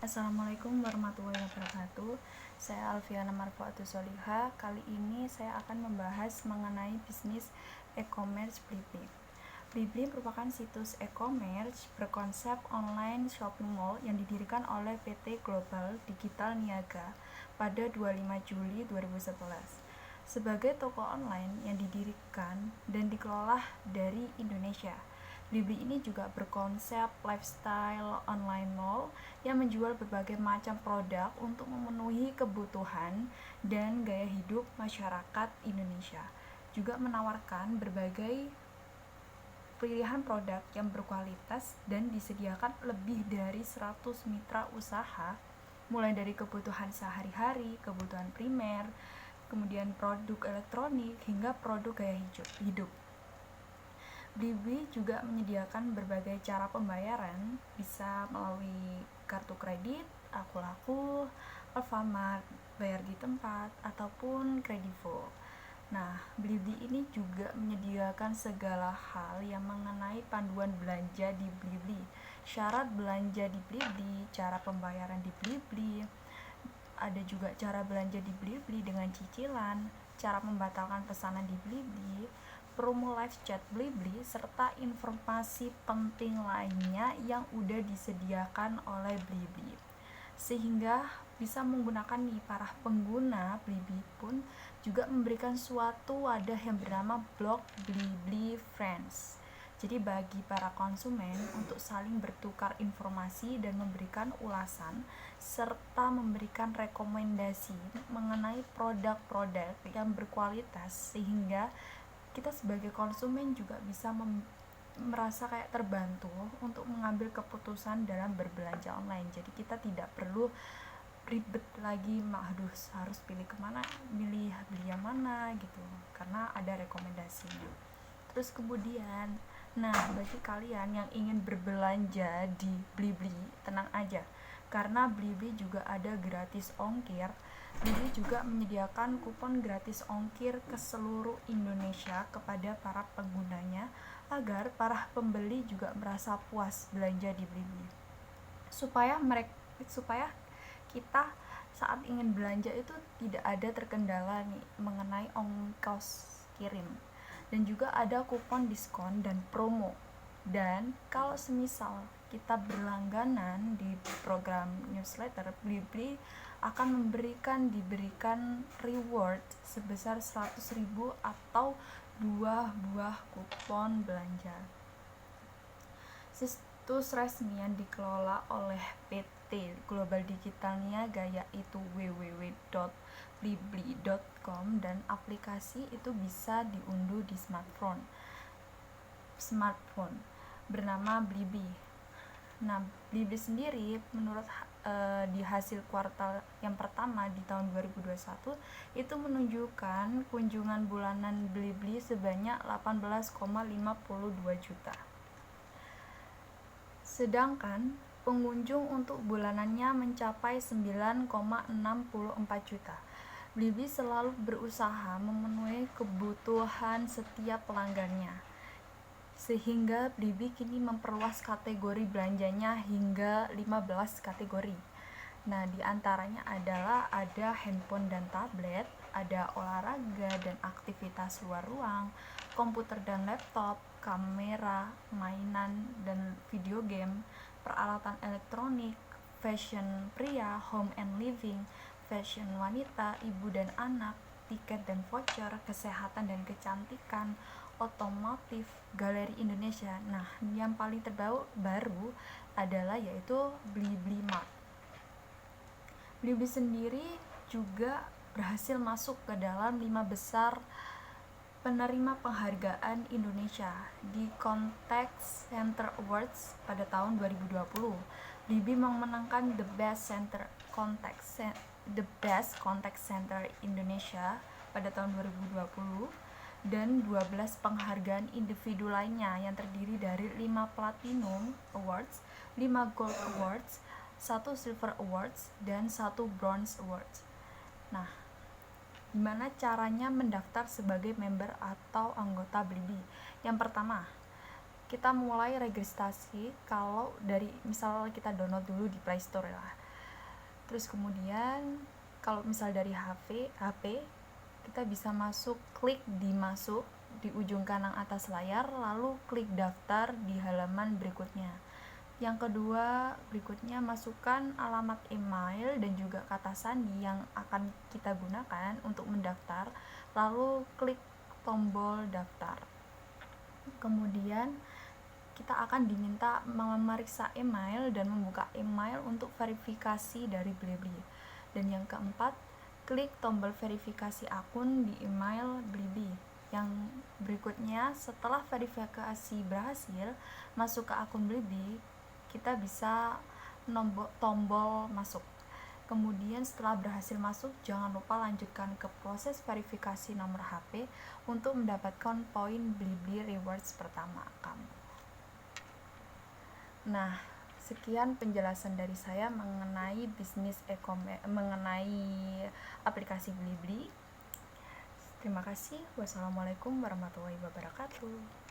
Assalamualaikum warahmatullahi wabarakatuh. Saya Alfiana Marfuatus Soliha. Kali ini saya akan membahas mengenai bisnis e-commerce Blibli. Blibli merupakan situs e-commerce berkonsep online shopping mall yang didirikan oleh PT Global Digital Niaga pada 25 Juli 2011. Sebagai toko online yang didirikan dan dikelola dari Indonesia, Blibli ini juga berkonsep lifestyle online mall yang menjual berbagai macam produk untuk memenuhi kebutuhan dan gaya hidup masyarakat Indonesia. Juga menawarkan berbagai pilihan produk yang berkualitas dan disediakan lebih dari 100 mitra usaha, mulai dari kebutuhan sehari-hari, kebutuhan primer, kemudian produk elektronik, hingga produk gaya hidup. Blibli juga menyediakan berbagai cara pembayaran, bisa melalui kartu kredit, Aku-Laku, Alfamart, bayar di tempat, ataupun Kredivo. Nah, Blibli ini juga menyediakan segala hal yang mengenai panduan belanja di Blibli, syarat belanja di Blibli, cara pembayaran di Blibli, ada juga cara belanja di Blibli dengan cicilan, cara membatalkan pesanan di Blibli, promo live chat Blibli, serta informasi penting lainnya yang udah disediakan oleh Blibli. Sehingga bisa menggunakan para pengguna Blibli pun juga memberikan suatu wadah yang bernama blog Blibli Friends. Jadi bagi para konsumen untuk saling bertukar informasi dan memberikan ulasan serta memberikan rekomendasi mengenai produk-produk yang berkualitas, sehingga kita sebagai konsumen juga bisa merasa kayak terbantu untuk mengambil keputusan dalam berbelanja online. Jadi kita tidak perlu ribet lagi, harus pilih kemana, beli yang mana gitu, karena ada rekomendasinya. Terus kemudian, bagi kalian yang ingin berbelanja di Blibli, tenang aja, karena Blibli juga ada gratis ongkir. Blibli juga menyediakan kupon gratis ongkir ke seluruh Indonesia kepada para penggunanya, agar para pembeli juga merasa puas belanja di Blibli. Supaya kita saat ingin belanja itu tidak ada terkendala nih mengenai ongkos kirim. Dan juga ada kupon diskon dan promo. Dan kalau semisal kita berlangganan di program newsletter, Blibli akan diberikan reward sebesar 100.000 atau 2 buah kupon belanja. Situs resmi yang dikelola oleh PT Global Digital Niaga yaitu www.blibli.com, dan aplikasi itu bisa diunduh di smartphone bernama Blibli. Nah, Blibli sendiri menurut di hasil kuartal yang pertama di tahun 2021 itu menunjukkan kunjungan bulanan Blibli sebanyak 18,52 juta. Sedangkan pengunjung untuk bulanannya mencapai 9,64 juta. Blibli selalu berusaha memenuhi kebutuhan setiap pelanggannya, sehingga Blibli kini memperluas kategori belanjanya hingga 15 kategori. Nah, diantaranya adalah ada handphone dan tablet, ada olahraga dan aktivitas luar ruang, komputer dan laptop, kamera, mainan dan video game, peralatan elektronik, fashion pria, home and living, fashion wanita, ibu dan anak, tiket dan voucher, kesehatan dan kecantikan, otomotif, galeri Indonesia. Nah, yang paling terbaru adalah yaitu Blibli Mart. Blibli sendiri juga berhasil masuk ke dalam 5 besar penerima penghargaan Indonesia di Contact Center Awards pada tahun 2020. Blibli memenangkan The Best Contact Center Indonesia pada tahun 2020 dan 12 penghargaan individu lainnya yang terdiri dari 5 Platinum Awards, 5 Gold Awards, 1 Silver Awards, dan 1 Bronze Awards. Nah, gimana caranya mendaftar sebagai member atau anggota Blibli? Yang pertama, kita mulai registrasi. Kalau dari misal kita download dulu di Play Store lah. Terus kemudian kalau misal dari HP kita bisa klik di masuk di ujung kanan atas layar, lalu klik daftar di halaman berikutnya. Yang kedua, berikutnya masukkan alamat email dan juga kata sandi yang akan kita gunakan untuk mendaftar, lalu klik tombol daftar. Kemudian kita akan diminta memeriksa email dan membuka email untuk verifikasi dari Blibli. Dan yang keempat, klik tombol verifikasi akun di email Blibli. Yang berikutnya, setelah verifikasi berhasil masuk ke akun Blibli, kita bisa tombol masuk. Kemudian setelah berhasil masuk, jangan lupa lanjutkan ke proses verifikasi nomor HP untuk mendapatkan poin Blibli Rewards pertama kamu. Nah, sekian penjelasan dari saya mengenai bisnis mengenai aplikasi Blibli. Terima kasih. Wassalamualaikum warahmatullahi wabarakatuh.